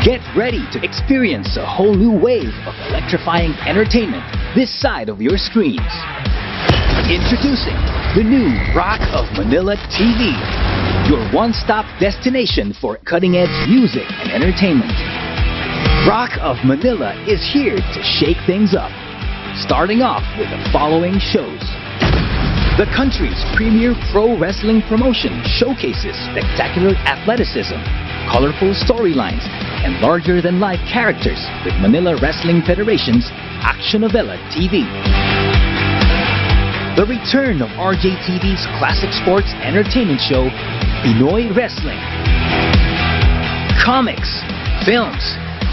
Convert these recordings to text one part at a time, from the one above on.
Get ready to experience a whole new wave of electrifying entertainment this side of your screens. Introducing the new Rock of Manila TV, your one-stop destination for cutting-edge music and entertainment. Rock of Manila is here to shake things up, starting off with the following shows. The country's premier pro wrestling promotion showcases spectacular athleticism, colorful storylines, and larger-than-life characters with Manila Wrestling Federation's Action Novela TV. The return of RJTV's classic sports entertainment show, Pinoy Wrestling. Comics, films,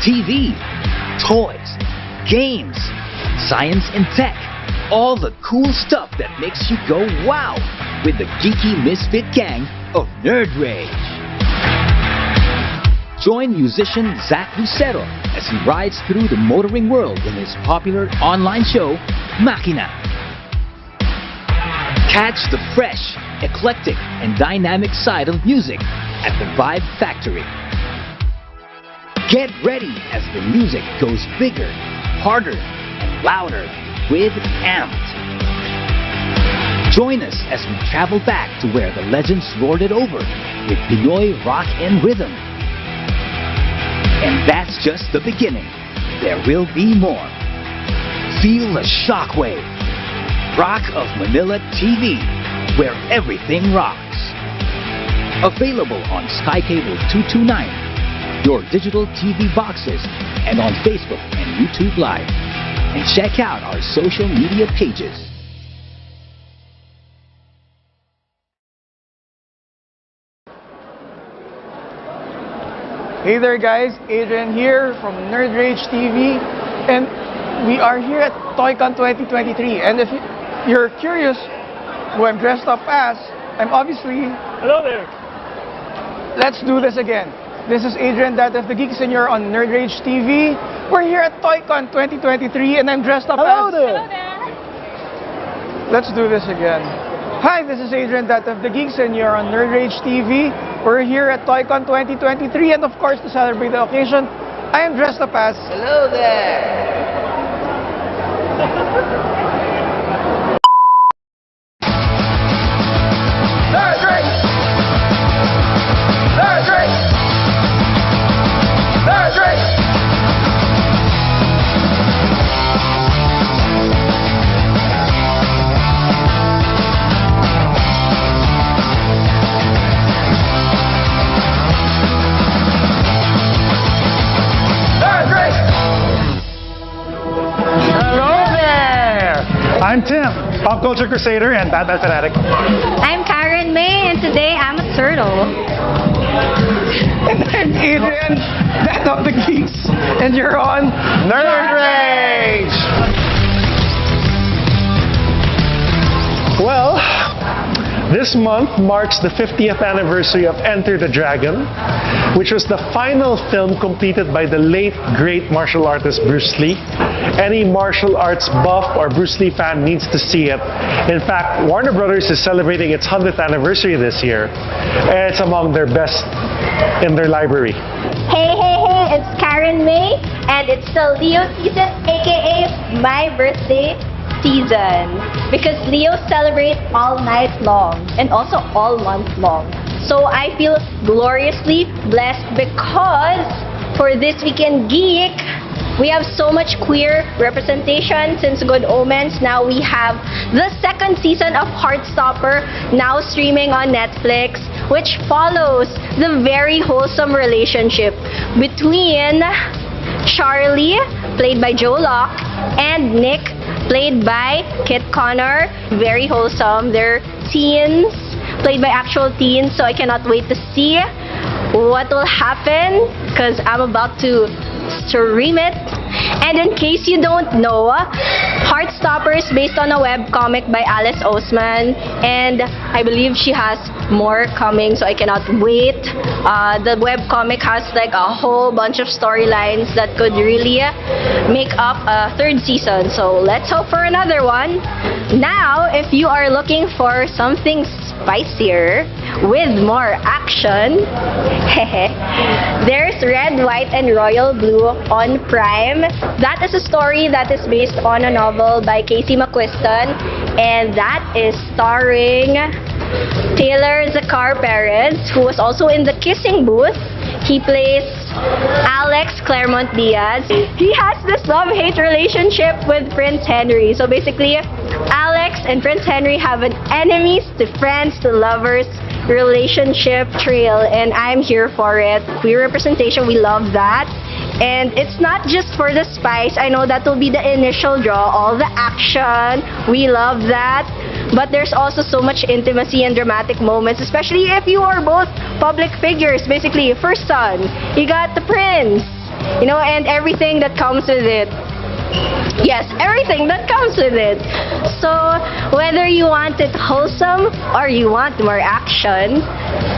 TV, toys, games, science and tech, all the cool stuff that makes you go wow with the geeky misfit gang of Nerd Rage. Join musician Zach Lucero as he rides through the motoring world in his popular online show, Makina. Catch the fresh, eclectic, and dynamic side of music at the Vibe Factory. Get ready as the music goes bigger, harder, and louder with Amped. Join us as we travel back to where the legends lorded over with Pinoy rock and rhythm. And that's just the beginning. There will be more. Feel the shockwave. Rock of Manila TV, where everything rocks. Available on Sky Cable 229, your digital TV boxes, and on Facebook and YouTube Live. And check out our social media pages. Hey there guys, Adrian here from Nerd Rage TV, and we are here at ToyCon 2023. And if you're curious who I'm dressed up as, I'm obviously... Hello there! Let's do this again. This is Adrian, that of the Geek Senior on Nerd Rage TV. We're here at ToyCon 2023 and I'm dressed up Hello as... there! Hello there! Let's do this again. Hi, this is Adrian, that of the Geek Senior on Nerd Rage TV. We're here at ToyCon 2023 and of course to celebrate the occasion, I am dressed up as... Hello there! Nerd Rage! Nerd Rage! Nerd Rage! I'm Tim, Pop Culture Crusader and Batman Fanatic. I'm Karen May, and today I'm a turtle. And I'm Adrian, that of the Geeks, and you're on Nerd Rage! Well, this month marks the 50th anniversary of Enter the Dragon, which was the final film completed by the late, great martial artist Bruce Lee. Any martial arts buff or Bruce Lee fan needs to see it. In fact, Warner Brothers is celebrating its 100th anniversary this year, and it's among their best in their library. Hey, hey, hey, it's Karen May, and it's the Leo season, aka my birthday season. Because Leo celebrate all night long, and also all month long. So I feel gloriously blessed because for this Weekend Geek, we have so much queer representation since Good Omens. Now we have the second season of Heartstopper now streaming on Netflix, which follows the very wholesome relationship between Charlie, played by Joe Locke, and Nick, played by Kit Connor. Very wholesome. They're teens, played by actual teens, so I cannot wait to see what will happen because I'm about to stream it. And in case you don't know, Heartstopper is based on a webcomic by Alice Oseman, and I believe she has more coming, so I cannot wait. The webcomic has like a whole bunch of storylines that could really make up a third season, so let's hope for another one. Now, if you are looking for something spicier with more action. There's Red, White, and Royal Blue on Prime. That is a story that is based on a novel by Casey McQuiston, and that is starring Taylor Zakar Perez, who was also in The Kissing Booth. He plays Alex Claremont Diaz. He has this love-hate relationship with Prince Henry. So basically, Alex and Prince Henry have an enemies to friends to lovers relationship trail, and I'm here for it. Queer representation, we love that. And it's not just for the spice. I know that will be the initial draw, all the action. We love that. But there's also so much intimacy and dramatic moments, especially if you are both public figures. Basically, first son, you got the prince, you know, and everything that comes with it. Yes, everything that comes with it. So, whether you want it wholesome or you want more action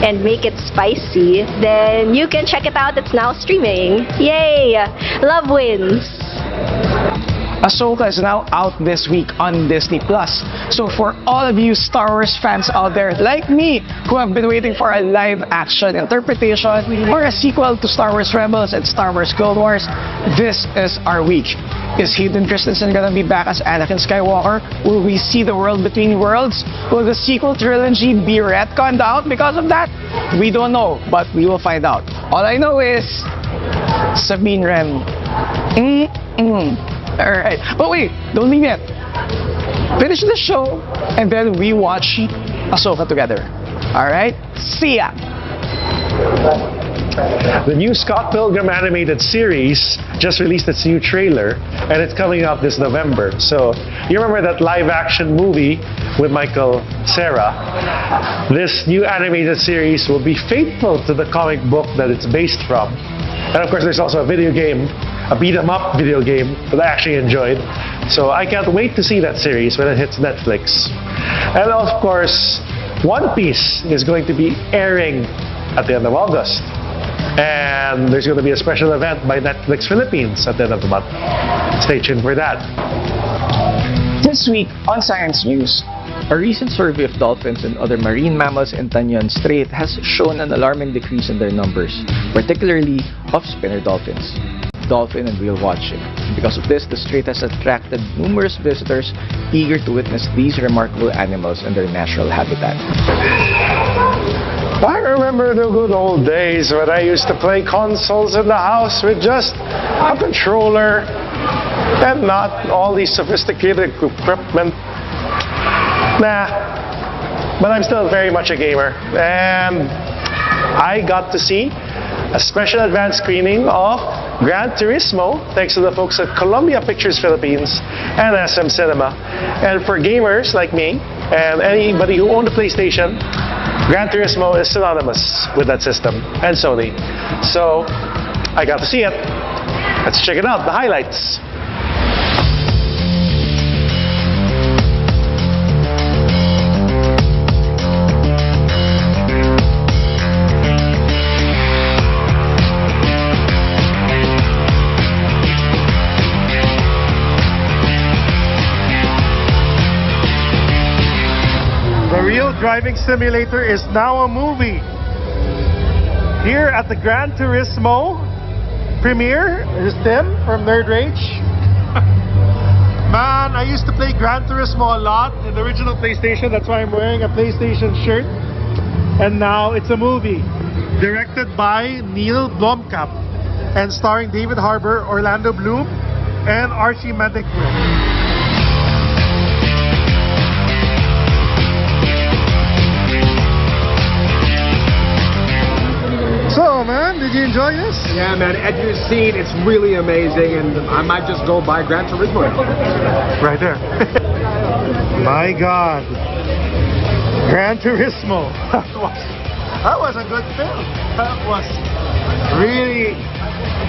and make it spicy, then you can check it out. It's now streaming. Yay! Love wins. Ahsoka is now out this week on Disney+. So for all of you Star Wars fans out there like me who have been waiting for a live-action interpretation or a sequel to Star Wars Rebels and Star Wars Clone Wars, this is our week. Is Hayden Christensen gonna be back as Anakin Skywalker? Will we see the world between worlds? Will the sequel trilogy be retconned out because of that? We don't know, but we will find out. All I know is Sabine Wren. Alright, but wait, don't leave yet. Finish the show, and then we watch Ahsoka together. Alright, see ya! The new Scott Pilgrim animated series just released its new trailer, and it's coming out this November. So, you remember that live-action movie with Michael Cera? This new animated series will be faithful to the comic book that it's based from. And of course, there's also a video game, a beat-em-up video game that I actually enjoyed. So I can't wait to see that series when it hits Netflix. And of course, One Piece is going to be airing at the end of August. And there's going to be a special event by Netflix Philippines at the end of the month. Stay tuned for that. This week on Science News, a recent survey of dolphins and other marine mammals in Tanyan Strait has shown an alarming decrease in their numbers, particularly of spinner dolphins. Dolphin and whale watching. Because of this, the strait has attracted numerous visitors eager to witness these remarkable animals in their natural habitat. I remember the good old days when I used to play consoles in the house with just a controller and not all these sophisticated equipment. Nah, but I'm still very much a gamer, and I got to see a special advanced screening of Gran Turismo thanks to the folks at Columbia Pictures Philippines and SM Cinema. And for gamers like me and anybody who owned a PlayStation, Gran Turismo is synonymous with that system, and Sony. So I got to see it. Let's check it out, the highlights. The Real Driving Simulator is now a movie. Here at the Gran Turismo premiere is Tim from Nerd Rage. Man, I used to play Gran Turismo a lot in the original PlayStation. That's why I'm wearing a PlayStation shirt. And now it's a movie directed by Neil Blomkamp and starring David Harbour, Orlando Bloom, and Archie Madekwe. So, man, did you enjoy this? Yeah, man, as you've seen, it's really amazing, and I might just go buy Gran Turismo. Right there. My God. Gran Turismo. That was a good film. That was really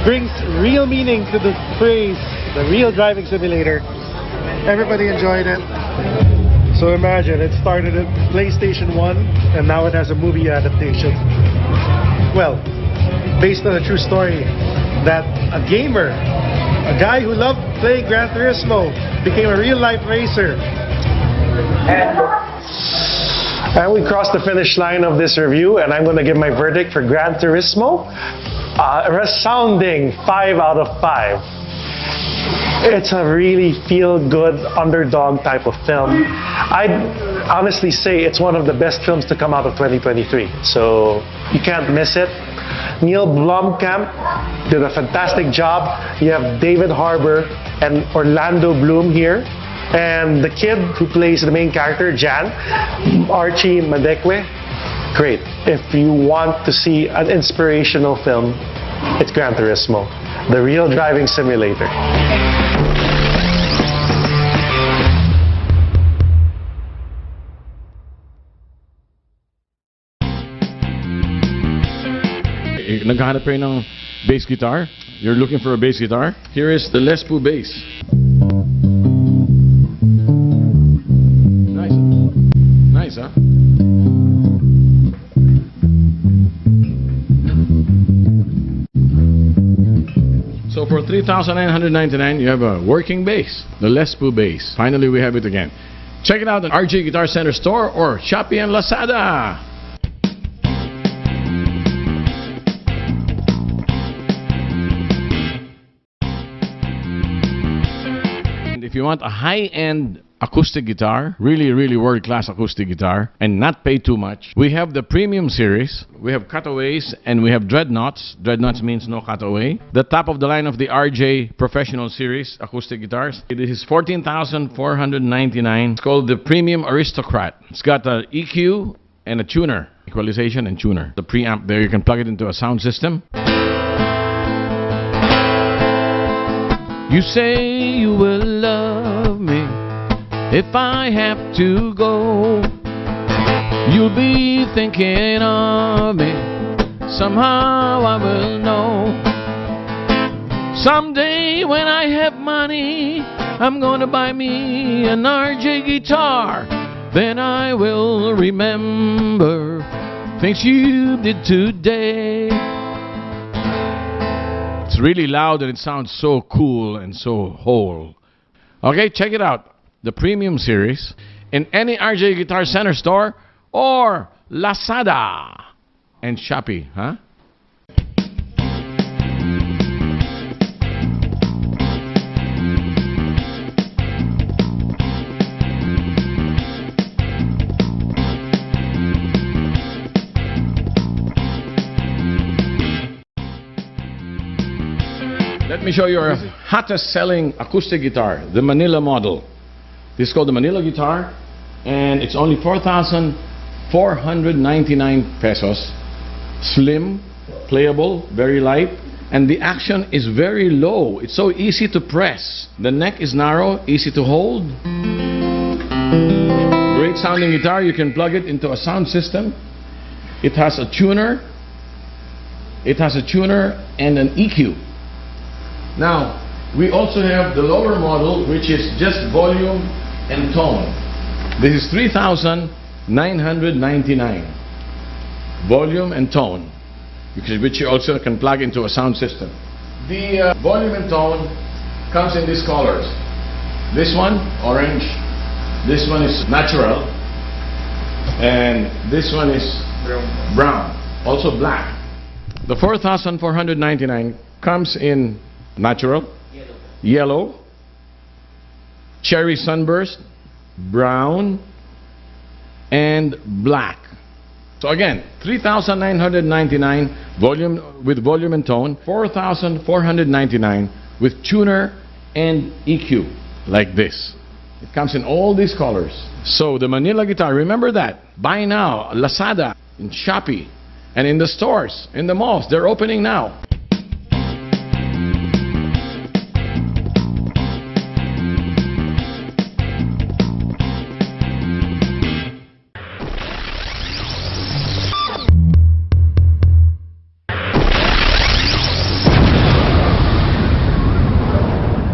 brings real meaning to the phrase, the real driving simulator. Everybody enjoyed it. So imagine, it started at PlayStation 1 and now it has a movie adaptation. Well, based on a true story that a gamer, a guy who loved playing Gran Turismo, became a real-life racer. And we crossed the finish line of this review, and I'm going to give my verdict for Gran Turismo. A resounding 5 out of 5. It's a really feel-good underdog type of film. I'd honestly say it's one of the best films to come out of 2023. So you can't miss it. Neil Blomkamp did a fantastic job. You have David Harbour and Orlando Bloom here. And the kid who plays the main character, Jan, Archie Madekwe, great. If you want to see an inspirational film, it's Gran Turismo, the real driving simulator. Naghahanap kayo ng bass guitar? You're looking for a bass guitar? Here is the Les Paul bass. Nice, huh? So for $3,999, you have a working bass, the Les Paul bass. Finally, we have it again. Check it out at RJ Guitar Center store or Shopee and Lazada. If you want a high-end acoustic guitar, really world-class acoustic guitar, and not pay too much, we have the premium series. We have cutaways and we have dreadnoughts. Dreadnoughts means no cutaway. The top of the line of the RJ Professional Series acoustic guitars. This is $14,499. It's called the Premium Aristocrat. It's got an EQ and a tuner, equalization and tuner. The preamp there, you can plug it into a sound system. You say you will love me if I have to go. You'll be thinking of me. Somehow I will know. Someday when I have money, I'm gonna buy me an RJ guitar. Then I will remember things you did today. It's really loud and it sounds so cool and so whole. Okay, check it out. The Premium Series in any RJ Guitar Center store or Lazada and Shopee, huh? Let me show you our hottest selling acoustic guitar, the Manila model. This is called the Manila guitar, and it's only 4,499 pesos. Slim, playable, very light, and the action is very low. It's so easy to press. The neck is narrow, easy to hold. Great sounding guitar. You can plug it into a sound system. It has a tuner. It has a tuner and an EQ. Now, we also have the lower model, which is just volume and tone. This is 3,999. Volume and tone, which you also can plug into a sound system. The volume and tone comes in these colors. This one, orange. This one is natural. And this one is brown. Also black. The 4,499 comes in natural, yellow, cherry sunburst, brown, and black. So again, 3,999 volume with volume and tone, 4,499 with tuner and EQ, like this. It comes in all these colors. So the Manila guitar, remember that. Buy now, Lazada, in Shopee, and in the stores, in the malls. They're opening now.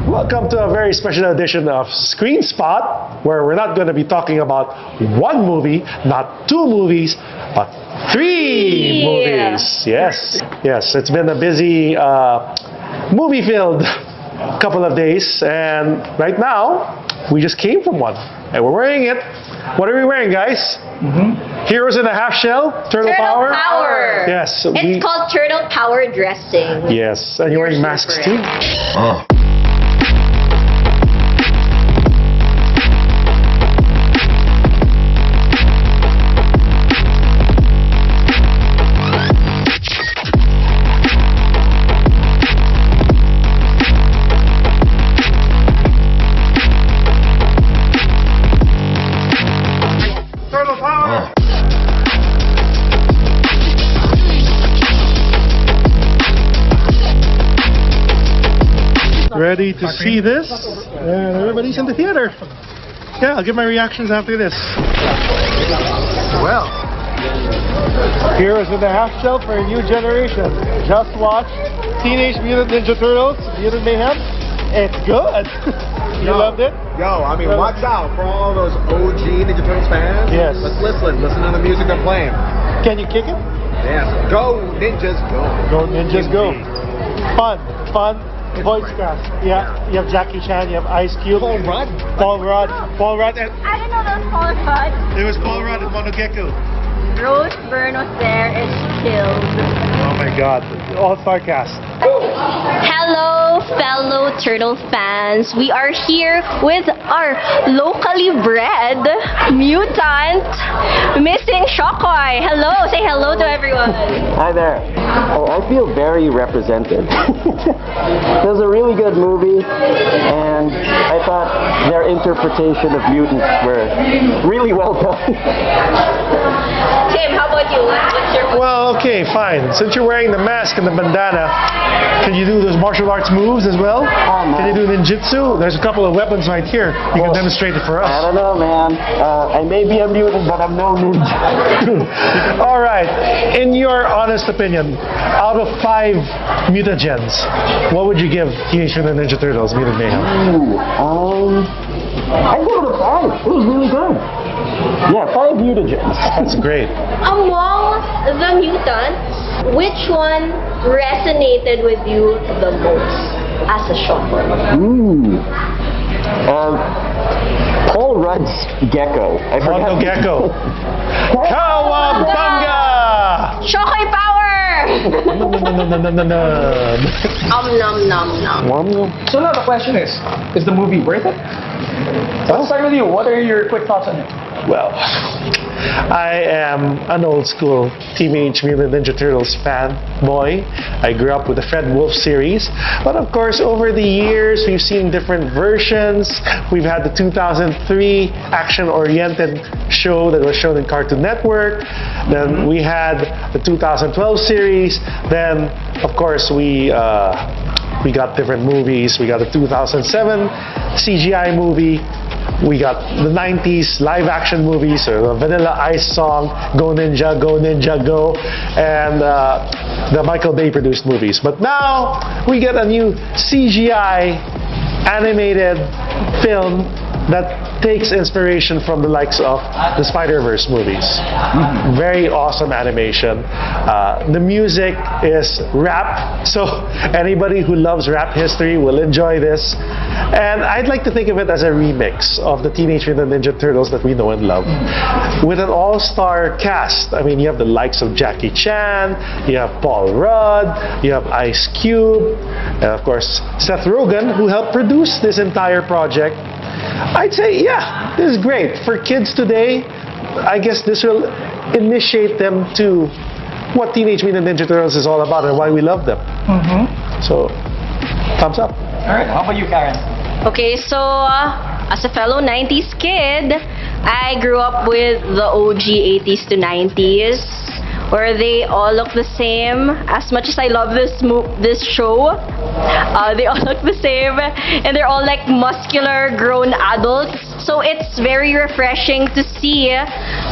Welcome to a very special edition of Screen Spot, where we're not going to be talking about one movie, not two movies, but three movies. Yes, it's been a busy, movie-filled couple of days, and right now, we just came from one, and we're wearing it What are we wearing, guys? Heroes in a half shell? Turtle power? Yes. It's called turtle power dressing. Yes. And you're wearing masks too? Turtle power! Ready to see this? And everybody's in the theater. Yeah, I'll give my reactions after this. Well, Heroes in the half shell for a new generation. Just watch Teenage Mutant Ninja Turtles, Mutant Mayhem. It's good. You loved it? Yo, I mean, watch out for all those OG Ninja Turtles fans. Yes. Let's listen to the music they're playing. Can you kick it? Yes. Go, Ninjas, go. Go Ninjas, go. Fun. Voice cast. Yeah, you have Jackie Chan, you have Ice Cube. Paul Rudd, and I didn't know that was Paul Rudd. it was Paul Rudd and Monogekko. Rose Byrne was there and she killed. Oh my God, all-star cast. Hello, fellow turtle fans. We are here with our locally bred mutant, Missing Shokoy. Hello, say hello to everyone. Hi there. Oh, I feel very represented. It was a really good movie, and I thought their interpretation of mutants were really well done. Tim, how about you? What's your Well, okay, fine. Since you're wearing the mask and the bandana, can you do those martial arts moves as well? man. Can you do ninjutsu? There's a couple of weapons right here. You can demonstrate it for us. I don't know, man. I may be a mutant, but I'm no ninja. All right. In your honest opinion, out of 5 mutagens, what would you give Teenage Mutant Ninja Turtles Mutant Mayhem? I give it a 5. It was really good. Yeah, 5 mutagens. That's great. Among the mutants, which one resonated with you the most as a Shokoy? Paul Rudd's Gecko. I forgot. Monogekko. Kawabunga! Shokoy power! Nom nom. So now the question is the movie worth it? Let's start with you. What are your quick thoughts on it? Well, I am an old school Teenage Mutant Ninja Turtles fan boy. I grew up with the Fred Wolf series. But of course, over the years, we've seen different versions. We've had the 2003 action-oriented show that was shown in Cartoon Network. Then we had the 2012 series. Then, of course, we got different movies. We got the 2007 CGI movie. We got the 90s live action movies, so the Vanilla Ice song, Go Ninja, Go Ninja, Go, and the Michael Bay produced movies. But now we get a new CGI animated film that takes inspiration from the likes of the Spider-Verse movies. Very awesome animation. The music is rap, so anybody who loves rap history will enjoy this. And I'd like to think of it as a remix of the Teenage Mutant Ninja Turtles that we know and love, with an all-star cast. I mean, you have the likes of Jackie Chan, you have Paul Rudd, you have Ice Cube, and of course Seth Rogen, who helped produce this entire project. I'd say, yeah, this is great. For kids today, I guess this will initiate them to what Teenage Mutant Ninja Turtles is all about and why we love them. So, thumbs up. All right. How about you, Karen? Okay, so as a fellow 90s kid, I grew up with the OG 80s to 90s, where they all look the same. As much as I love this show, they all look the same, and they're all like muscular grown adults. So it's very refreshing to see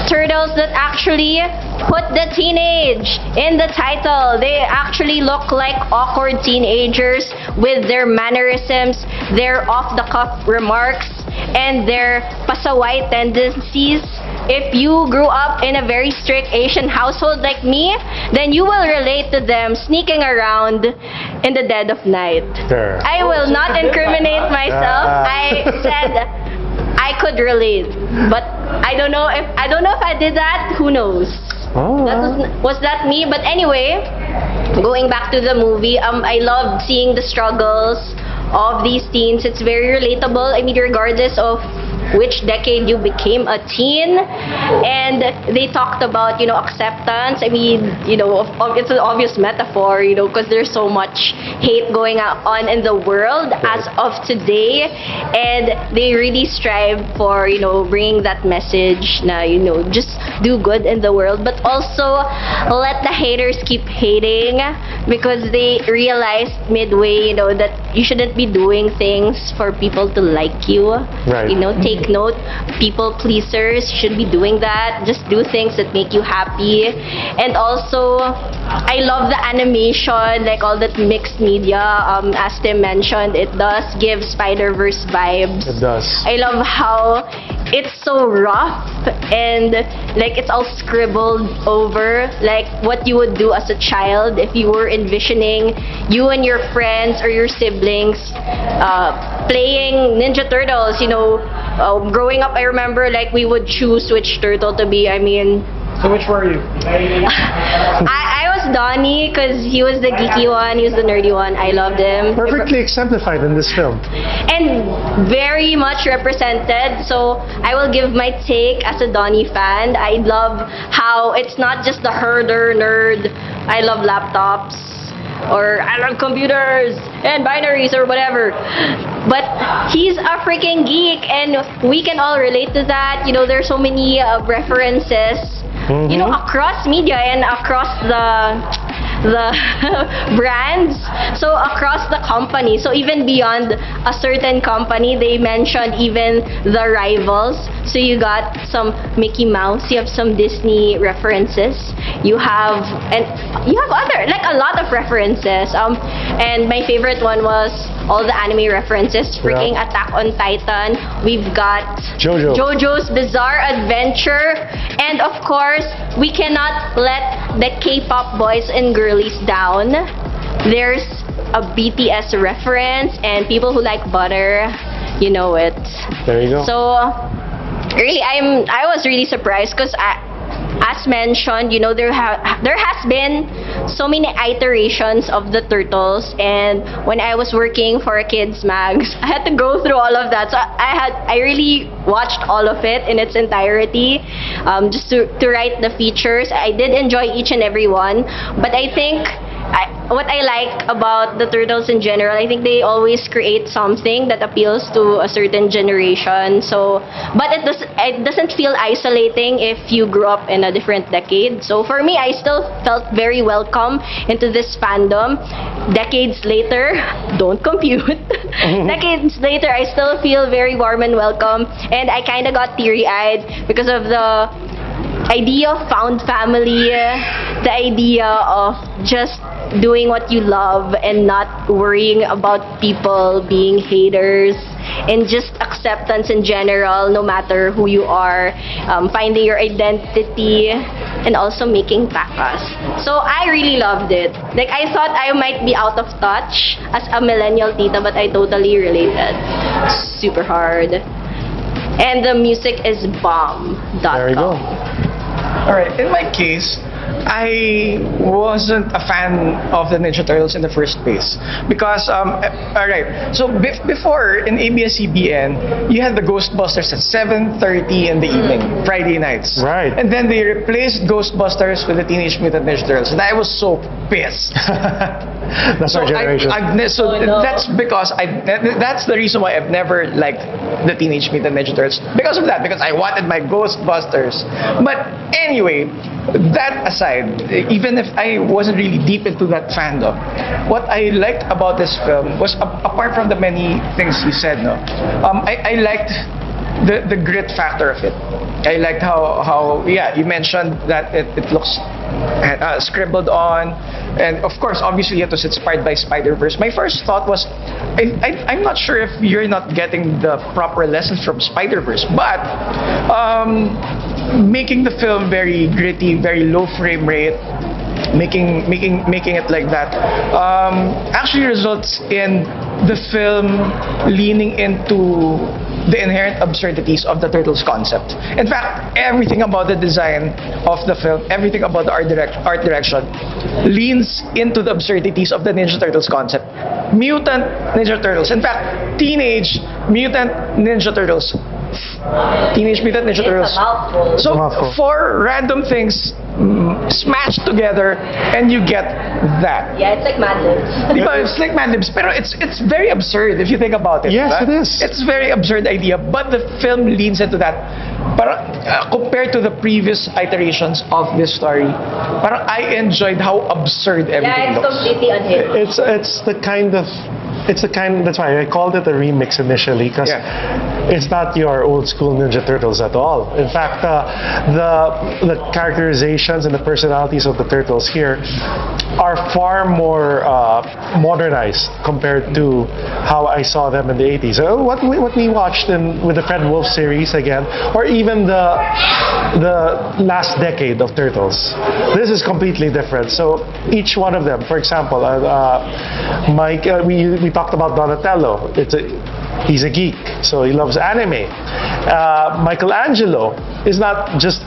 turtles that actually put the teenage in the title. They actually look like awkward teenagers with their mannerisms, their off-the-cuff remarks, and their pasaway tendencies. If you grew up in a very strict Asian household like me, then you will relate to them sneaking around in the dead of night. Sure. I will not incriminate myself. I said I could relate, but I don't know if I did that. Who knows? Oh. Was that me? But anyway, going back to the movie, I loved seeing the struggles of these teens. It's very relatable. I mean, regardless of which decade you became a teen, and they talked about acceptance. I mean, it's an obvious metaphor, because there's so much hate going on in the world as of today, and they really strive for bringing that message na just do good in the world, but also let the haters keep hating, because they realized midway that you shouldn't be doing things for people to like you. Right. Take note, people pleasers should be doing that. Just do things that make you happy. And also, I love the animation, like all that mixed media. As Tim mentioned, it does give Spider-Verse vibes. It does. I love how it's so rough and like it's all scribbled over, like what you would do as a child if you were envisioning you and your friends or your siblings playing Ninja Turtles. Growing up, I remember like we would choose which turtle to be. So which were you? I was Donnie because he was the geeky one, he was the nerdy one. I loved him. Perfectly exemplified in this film. And very much represented. So I will give my take as a Donnie fan. I love how it's not just the herder nerd. I love laptops, or I love computers and binaries or whatever. But he's a freaking geek, and we can all relate to that. There's so many references, across media and across the brands, so across the company. So even beyond a certain company, they mentioned even the rivals. So you got some Mickey Mouse, you have some Disney references, you have other, like a lot of references. And my favorite one was all the anime references. Freaking Attack on Titan. We've got JoJo's Bizarre Adventure, and of course, we cannot let the K-pop boys and girlies down. There's a BTS reference, and people who like butter, you know it. There you go. So really, I was really surprised because as mentioned, there has been so many iterations of the Turtles, and when I was working for a kids mag, I had to go through all of that. So I really watched all of it in its entirety, just to write the features. I did enjoy each and every one, but I think what I like about the Turtles in general, I think they always create something that appeals to a certain generation. So, but it doesn't feel isolating if you grew up in a different decade. So for me, I still felt very welcome into this fandom. Decades later, don't compute. Decades later, I still feel very warm and welcome, and I kind of got teary-eyed because of the idea of found family, the idea of just doing what you love and not worrying about people being haters, and just acceptance in general, no matter who you are, finding your identity, and also making pakas. So I really loved it. Like, I thought I might be out of touch as a millennial tita, but I totally related. Super hard. And the music is bomb.com. There you go. Alright, in my case, I wasn't a fan of the Ninja Turtles in the first place because, alright, so before in ABS-CBN, you had the Ghostbusters at 7:30 in the evening, Friday nights. Right. And then they replaced Ghostbusters with the Teenage Mutant Ninja Turtles, and I was so pissed. That's our generation. That's because that's the reason why I've never liked the Teenage Mutant Ninja Turtles, because of that, because I wanted my Ghostbusters. But anyway, that aside, even if I wasn't really deep into that fandom, what I liked about this film was, apart from the many things you said, I liked the grit factor of it. I liked how you mentioned that it looks scribbled on, and of course, obviously, it was inspired by Spider-Verse. My first thought was, I'm not sure if you're not getting the proper lessons from Spider-Verse, but making the film very gritty, very low frame rate, making it like that, actually results in the film leaning into the inherent absurdities of the Turtles concept. In fact, everything about the design of the film, everything about the art direction leans into the absurdities of the Ninja Turtles concept. Mutant Ninja Turtles. In fact, Teenage Mutant Ninja Turtles. Teenage Mutant Ninja Turtles. So, four random things smashed together and you get that. Yeah, it's like Mad Libs. It's like Mad Libs, pero it's very absurd if you think about it. Yes, right? it is. It's a very absurd idea, but the film leans into that. Compared to the previous iterations of this story, I enjoyed how absurd everything Yeah, it's looks. completely unhinged. It's the kind. That's why I called it a remix initially, because it's not your old school Ninja Turtles at all. In fact, the characterizations and the personalities of the turtles here are far more modernized compared to how I saw them in the 80s. What we watched with the Fred Wolf series again, or even the last decade of Turtles. This is completely different. So each one of them, for example, Mike, we talked about Donatello. He's a geek, so he loves anime. Michelangelo is not just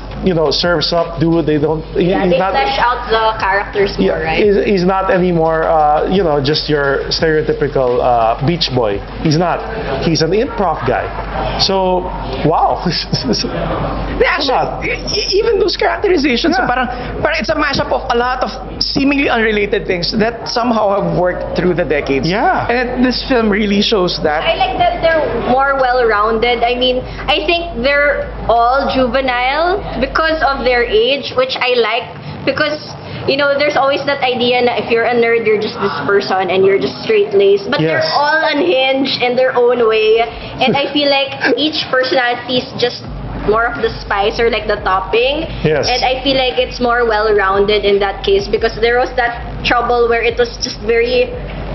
serves up, they don't. They flesh out the characters more, right? He's not anymore, just your stereotypical beach boy. He's not. He's an improv guy. So, wow. Actually, even those characterizations, parang it's a mashup of a lot of seemingly unrelated things that somehow have worked through the decades. Yeah. And this film really shows that. I like that they're more well-rounded. I mean, I think they're all juvenile because of their age, which I like, because there's always that idea that if you're a nerd, you're just this person and you're just straight-laced. But Yes. they're all unhinged in their own way. And I feel like each personality is just more of the spice or like the topping. Yes. And I feel like it's more well-rounded in that case, because there was that trouble where it was just very,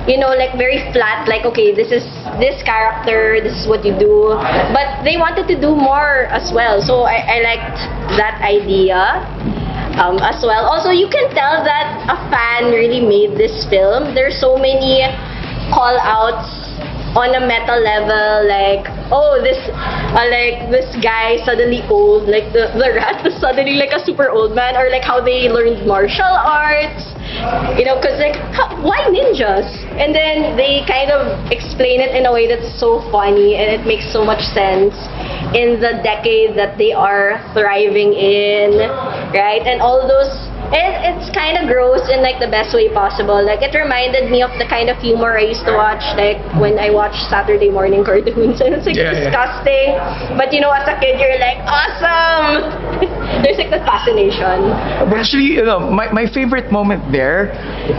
like very flat, like, okay, this is this character, this is what you do. But they wanted to do more as well. So I liked that idea as well. Also, you can tell that a fan really made this film. There's so many call-outs on a meta level, like, oh, this guy suddenly old, like the rat is suddenly like a super old man, or like how they learned martial arts, because like, why ninjas? And then they kind of explain it in a way that's so funny, and it makes so much sense in the decade that they are thriving in, right? And all those, it's kind of gross in like the best way possible. Like, it reminded me of the kind of humor I used to watch, like when I watched Saturday morning cartoons, and it's like disgusting. But as a kid, you're like, awesome. There's like that fascination. But actually, my favorite moment there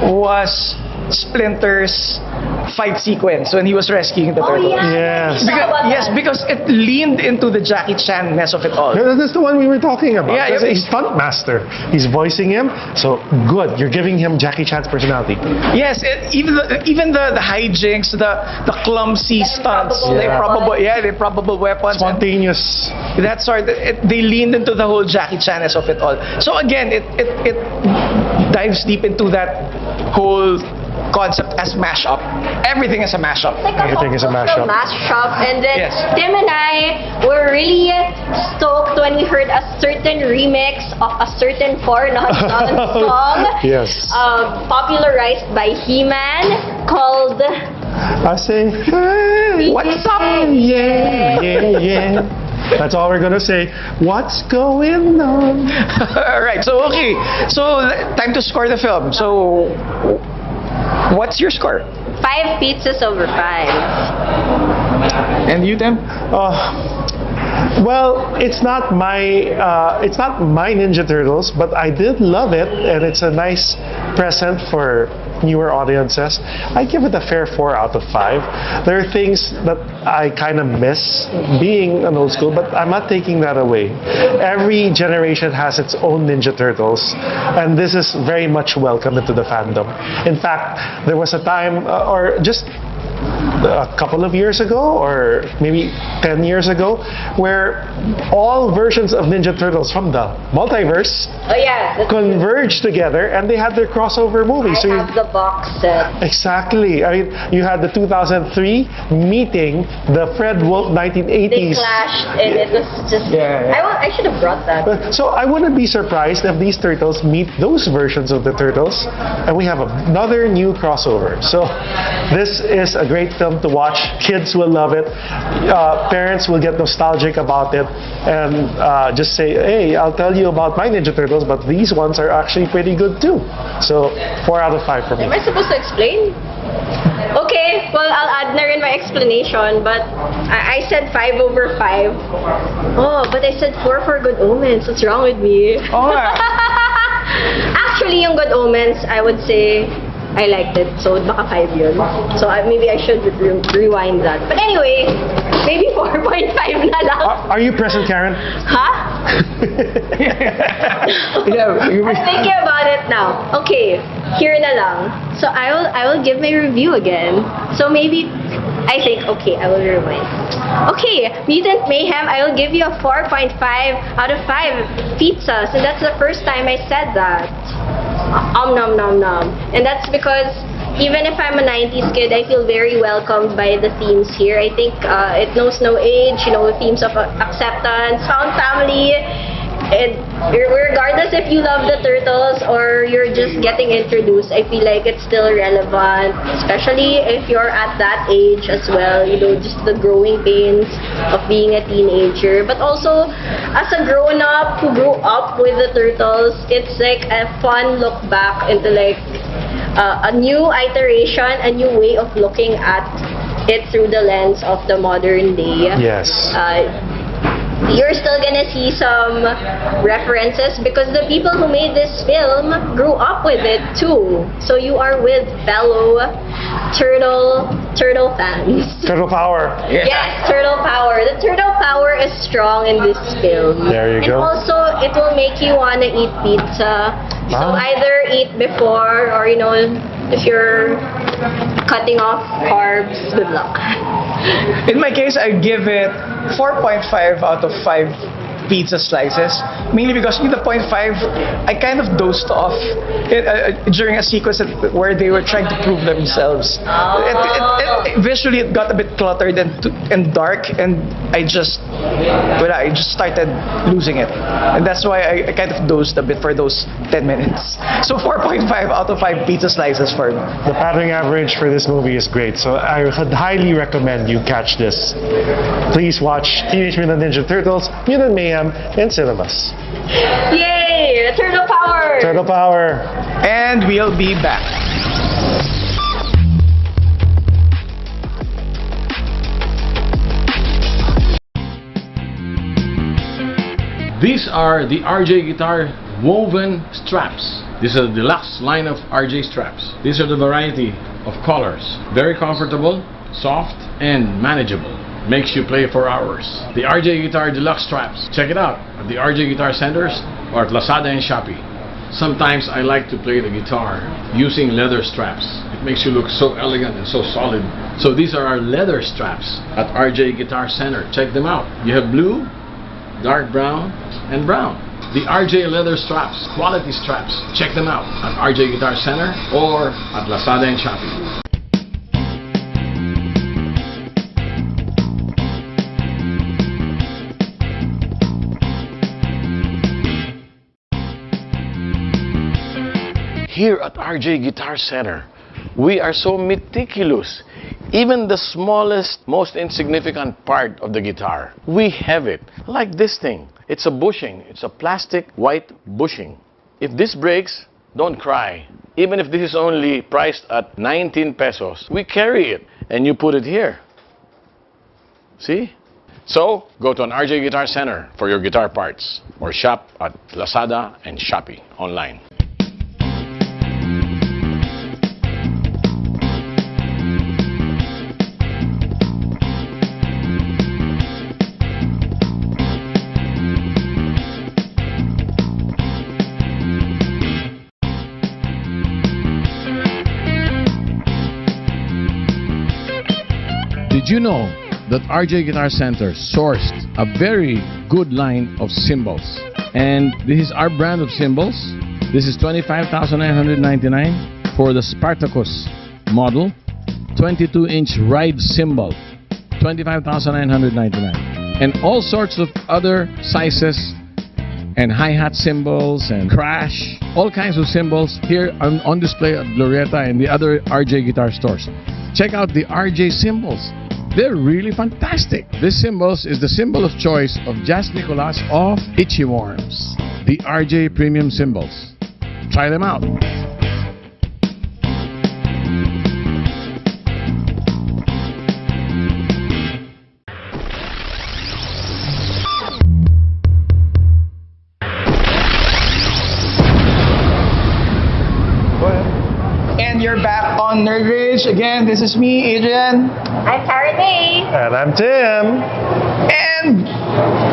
was Splinter's fight sequence when he was rescuing the turtles. Yes. Because it leaned into the Jackie Chan-ness of it all. That's the one we were talking about. Yeah, He's stunt master. He's voicing him. So good. You're giving him Jackie Chan's personality. Yes, even the hijinks, the clumsy stunts, the improbable weapons, Spontaneous. that sort. They leaned into the whole Jackie Chan-ness of it all. So again, it dives deep into that whole concept as mashup. Everything is a mashup. Like Everything is a mashup. And then Yes. Tim and I were really stoked when we heard a certain remix of a certain 4 non-song song. Yes. Popularized by He-Man, called I say, hey, What's up? yeah. That's all we're gonna say. What's going on? Alright, so okay. So time to score the film. So what's your score? 5 pizzas over 5. And you, Tim? Well, it's not my Ninja Turtles, but I did love it, and it's a nice present for newer audiences. I give it a fair 4 out of 5. There are things that I kind of miss being an old school, but I'm not taking that away. Every generation has its own Ninja Turtles, and this is very much welcome into the fandom. In fact, there was a time, or just a couple of years ago, or maybe 10 years ago, where all versions of Ninja Turtles from the multiverse Oh yeah, that's converged together, and they had their crossover movie. I have the box set. Exactly. I mean, you had the 2003 meeting the Fred Wolf They 1980s. clashed, and it was just. Yeah. I should have brought that. So I wouldn't be surprised if these turtles meet those versions of the turtles, and we have another new crossover. So this is a great film to watch. Kids will love it. Parents will get nostalgic about it, and just say, "Hey, I'll tell you about my Ninja Turtles, but these ones are actually pretty good too." So 4 out of 5 for me. Am I supposed to explain? Okay, well, I'll add na rin my explanation, but I said 5 over 5. Oh, but I said 4 for Good Omens. What's wrong with me? Oh, Actually, yung Good Omens, I would say I liked it. So, baka 5 yun. So, maybe I should rewind that. But anyway, maybe 4.5 na lang. Are you present, Karen? Huh? yeah. I'm thinking about it now. Okay, here na lang. So I will give my review again. So maybe I think okay, I will rewind. Okay, Mutant Mayhem, I will give you a 4.5 out of 5 pizzas, and that's the first time I said that. Nom nom nom. And that's because even if I'm a 90s kid, I feel very welcomed by the themes here. I think it knows no age, you know, themes of acceptance, found family, and regardless if you love the Turtles or you're just getting introduced, I feel like it's still relevant, especially if you're at that age as well, you know, just the growing pains of being a teenager. But also, as a grown-up who grew up with the Turtles, it's like a fun look back into like a new iteration, a new way of looking at it through the lens of the modern day. Yes. You're still gonna see some references because the people who made this film grew up with it too. So you are with fellow turtle fans. Turtle power. Yes, turtle power. The turtle power is strong in this film. There you and go. also, it will make you wanna eat pizza. So Ah. either eat before, or you know, if you're cutting off carbs, good luck. In my case, I give it 4.5 out of 5 pizza slices. Mainly because with the 0.5, I kind of dozed off during a sequence where they were trying to prove themselves. Visually, it got a bit cluttered and dark, and I just started losing it. And that's why I kind of dozed a bit for those 10 minutes. So 4.5 out of 5 pizza slices for me. The batting average for this movie is great, so I would highly recommend you catch this. Please watch Teenage Mutant Ninja Turtles, Mutant Mayhem in cinemas. Yay! Turtle power! Turtle power! And we'll be back. These are the RJ Guitar woven straps. This is a deluxe line of RJ straps. These are the variety of colors. Very comfortable, soft, and manageable. Makes you play for hours. The RJ Guitar Deluxe straps. Check it out at the RJ Guitar Centers or at Lazada and Shopee. Sometimes I like to play the guitar using leather straps. It makes you look so elegant and so solid. So these are our leather straps at RJ Guitar Center. Check them out. You have blue, dark brown, and brown. The RJ leather straps, quality straps. Check them out at RJ Guitar Center or at Lazada and Shopee. Here at RJ Guitar Center, we are so meticulous. Even the smallest, most insignificant part of the guitar, we have it. Like this thing. It's a bushing. It's a plastic white bushing. If this breaks, don't cry. Even if this is only priced at 19 pesos, we carry it and you put it here. See? So, go to an RJ Guitar Center for your guitar parts or shop at Lazada and Shopee online. Did you know that RJ Guitar Center sourced a very good line of cymbals? And this is our brand of cymbals. This is $25,999 for the Spartacus model. 22-inch ride cymbal, $25,999. And all sorts of other sizes and hi-hat cymbals and crash, all kinds of cymbals here on display at Glorieta and the other RJ guitar stores. Check out the RJ cymbals. They're really fantastic. This cymbals is the symbol of choice of Jazz Nicolas of Itchy Worms. The RJ Premium cymbals. Try them out. And you're back on Nerd Rage. Again, this is me, Adrian. I'm Karen May. And I'm Tim. And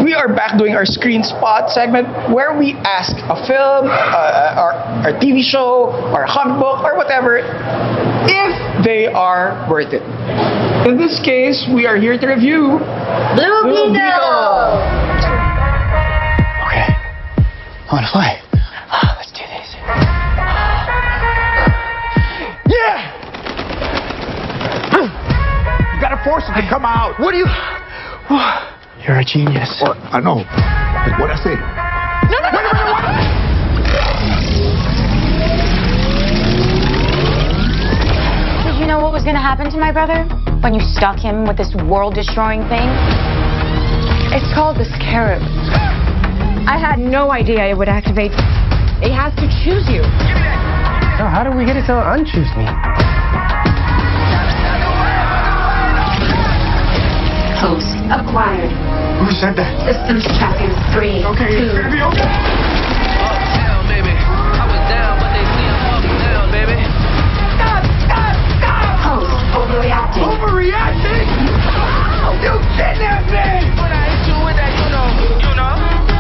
we are back doing our Screen Spot segment where we ask a film, or TV show, or a comic book, or whatever, if they are worth it. In this case, we are here to review Blue Beetle. Okay. I want to fly. Let's do this. Yeah! You gotta force it to come out. What do you... You're a genius. Or, I know. What'd I say? No, no, no, no, no, Did you know what was going to happen to my brother when you stuck him with this world-destroying thing? It's called the Scarab. I had no idea it would activate. It has to choose you. Oh, how do we get it to unchoose me? Host acquired. Who said that? Systems tracking 3, Okay, 2. it's gonna be okay. Uptown, baby. I was down, but they see I'm up now, baby. Stop! Host overreacting. Overreacting? You kidnapped me! When I hit you with that, you know.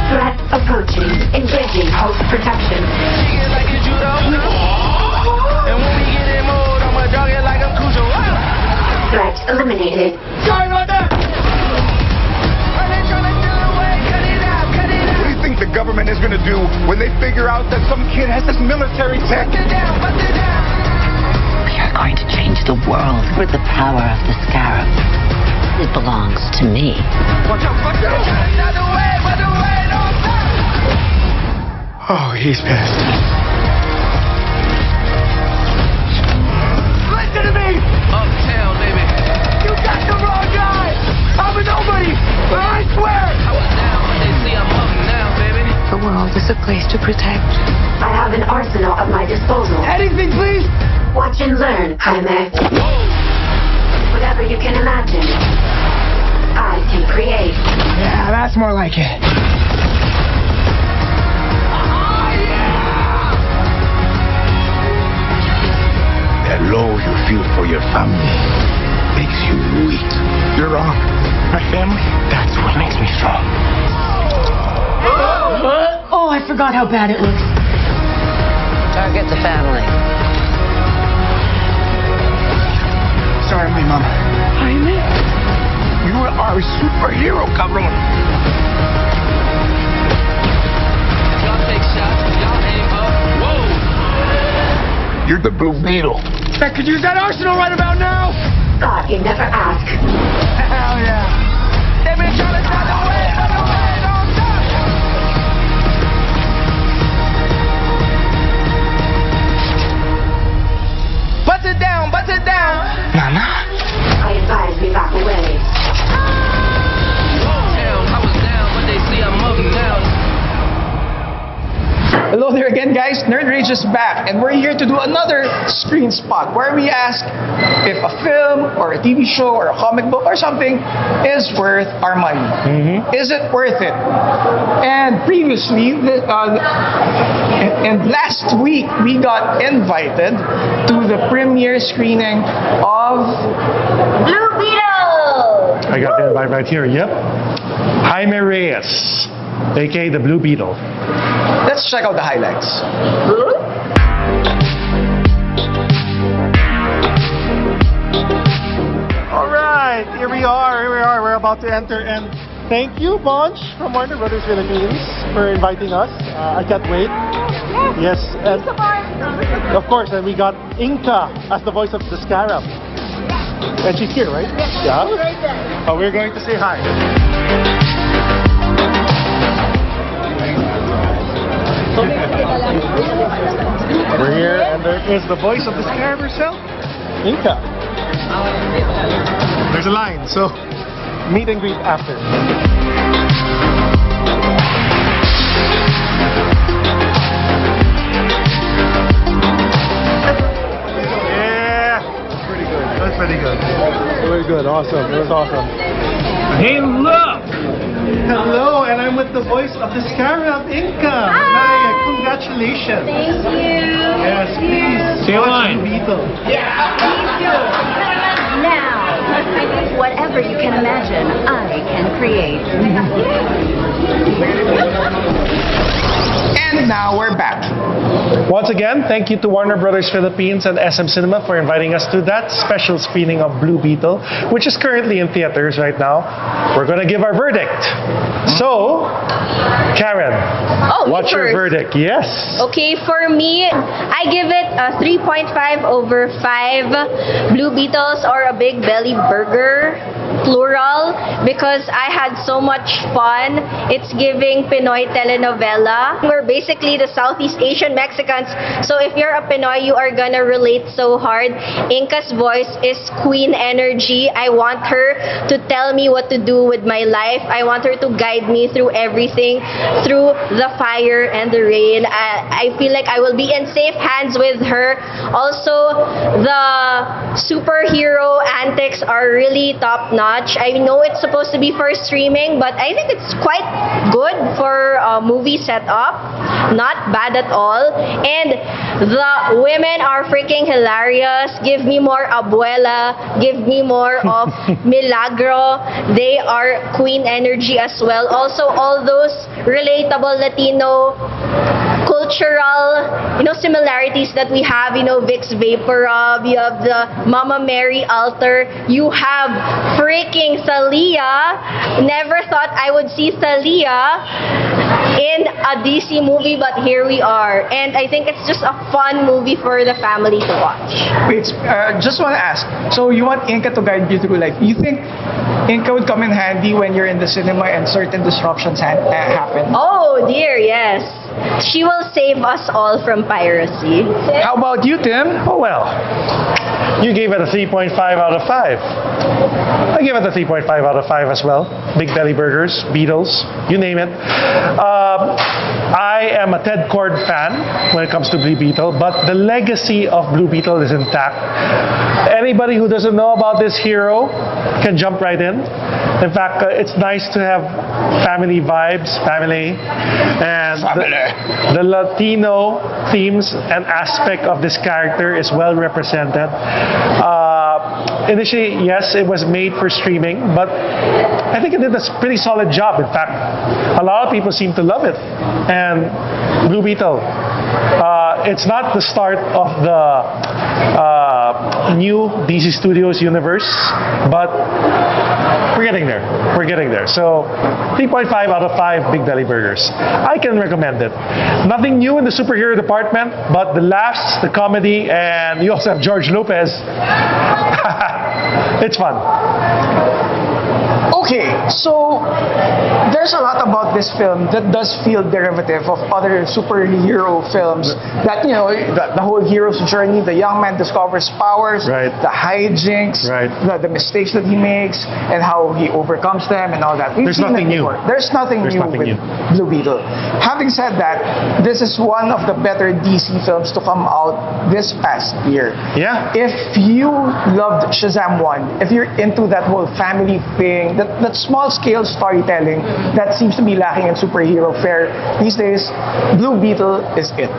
Threat approaching. Engaging host protection. She get like a judo. And when we get in mode, I'ma dog it like I'm Cujo. Threat eliminated. Sorry about that! What do you think the government is gonna do when they figure out that some kid has this military tech? We are going to change the world with the power of the Scarab. It belongs to me. Watch out! Oh, he's pissed. Listen to me! Uptown, baby. You got the wrong guy! I'm a nobody! But I swear! I was down, but they see I'm up now, baby. The world is a place to protect. I have an arsenal at my disposal. Anything, please! Watch and learn, Jaime. Whatever you can imagine, I can create. Yeah, that's more like it. That low you feel for your family makes you weak. You're wrong. My family, that's what makes me strong. Oh, I forgot how bad it looks. Target the family. Sorry, my mom. Jaime? You are a superhero, cabron. Y'all take shots, y'all aim up. Whoa! You're the Blue Beetle. I could use that arsenal right about now. God, you never ask. Hell yeah. They been trying to run away, don't stop. Bust it down, bust it down. Nana? I advise we back away. Uptown, I was down, but they see I'm up now. Hello there again, guys. Nerd Rage is back, and we're here to do another Screen Spot where we ask if a film or a TV show or a comic book or something is worth our money. Is it worth it? And previously, and last week, we got invited to the premiere screening of Blue Beetle. I got the invite right here. Yep. Jaime Reyes, aka the Blue Beetle. Let's check out the highlights. All right, here about to enter, and thank you, Bonch from Warner Brothers Philippines, for inviting us. I can't wait. Yes, and of course, and we got Inka as the voice of the Scarab. And she's here, right? Yeah. Oh, we're going to say hi. We're here, and there is the voice of the Scarab herself, Inka. There's a line, so meet and greet after. Yeah, that's pretty good. That's pretty good. Very good. Awesome. It was awesome. Hey, look! Hello, and I'm with the voice of the Scarab, Inka. Hi. Congratulations. Thank you. Yes, please. Say a line. Beetle. Now, whatever you can imagine, I can create. And now we're back. Once again, thank you to Warner Brothers Philippines and SM Cinema for inviting us to that special screening of Blue Beetle, which is currently in theaters right now. We're going to give our verdict. So, Karen, what's your verdict? Yes. Okay, for me, I give it a 3.5 over 5 Blue Beetles or a Big Belly Burger, plural, because I had so much fun. It's giving Pinoy telenovela. We're basically the Southeast Asian Mexicans, so if you're a Pinoy, you are gonna relate so hard. Inka's voice is queen energy. I want her to tell me what to do with my life. I want her to guide me through everything, through the fire and the rain. I feel like I will be in safe hands with her. Also, the superhero antics are really top notch. I know it's supposed to be for streaming, but I think it's quite good for a movie setup. Not bad at all. And the women are freaking hilarious. Give me more Abuela. Give me more of Milagro. They are queen energy as well. Also, all those relatable Latino cultural, similarities that we have. Vicks Vapor Rub, you have the Mama Mary altar, you have freaking Thalia. Never thought I would see Thalia in a DC movie, but here we are. And I think it's just a fun movie for the family to watch. Wait, just want to ask. So you want Inka to guide you through life. You think Inka would come in handy when you're in the cinema and certain disruptions happen? Oh dear, yes. She will save us all from piracy. How about you, Tim? Oh, well. You gave it a 3.5 out of 5. I give it a 3.5 out of 5 as well. Big Belly Burgers, Beatles, you name it. I am a Ted Cord fan when it comes to Blue Beetle, but the legacy of Blue Beetle is intact. Anybody who doesn't know about this hero can jump right in. In fact, it's nice to have family vibes, and the Latino themes and aspect of this character is well represented. Initially, yes, it was made for streaming, but I think it did a pretty solid job. In fact, a lot of people seem to love it. And Blue Beetle, it's not the start of the new DC Studios universe, but we're getting there. We're getting there. So, 3.5 out of 5 Big Belly Burgers. I can recommend it. Nothing new in the superhero department, but the laughs, the comedy, and you also have George Lopez. It's fun. Okay, so there's a lot about this film that does feel derivative of other superhero films that, the whole hero's journey, the young man discovers powers, right, the hijinks, right, the mistakes that he makes, and how he overcomes them and all that. There's nothing new. There's nothing new with Blue Beetle. Having said that, this is one of the better DC films to come out this past year. Yeah. If you loved Shazam 1, if you're into that whole family thing, that small-scale storytelling that seems to be lacking in superhero fare these days, Blue Beetle is it.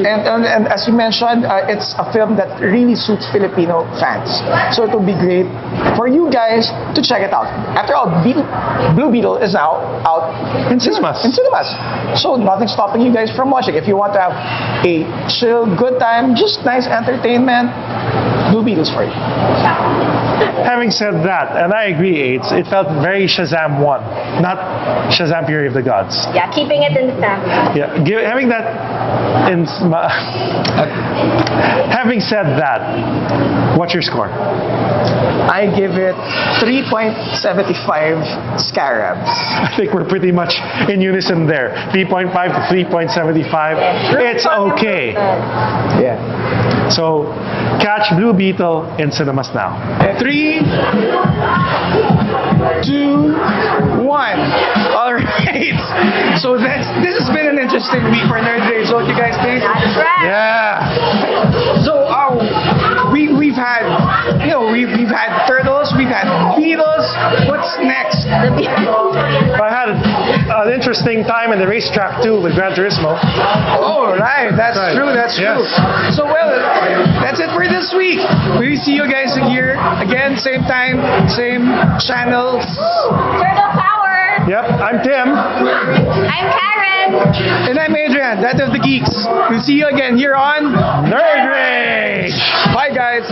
And as you mentioned, it's a film that really suits Filipino fans. So it would be great for you guys to check it out. After all, Blue Beetle is now out in cinemas. So nothing's stopping you guys from watching. If you want to have a chill, good time, just nice entertainment, Blue Beetle's for you. Having said that, and I agree, AIDS, it felt very Shazam 1, not Shazam Fury of the Gods. Yeah, keeping it in the family. Yeah, having that in... having said that, what's your score? I give it 3.75 scarabs. I think we're pretty much in unison there. 3.5 to 3.75. It's okay. Yeah. So, catch Blue Beetle in cinemas now. 3, 2, 1. All right. So this has been an interesting week for Nerd Rage. Don't you guys think? That's right. Yeah. So we've had we've had turtles, we've had beetles. What's next? I had an interesting time in the racetrack too with Gran Turismo. Oh right, that's true. That's true. So that's it for this week. We see you guys here again, same time, same channels. Turtle power. Yep, I'm Tim. I'm Karen. And I'm Adrian, that of the Geeks. We'll see you again here on Nerd Rage. Bye guys.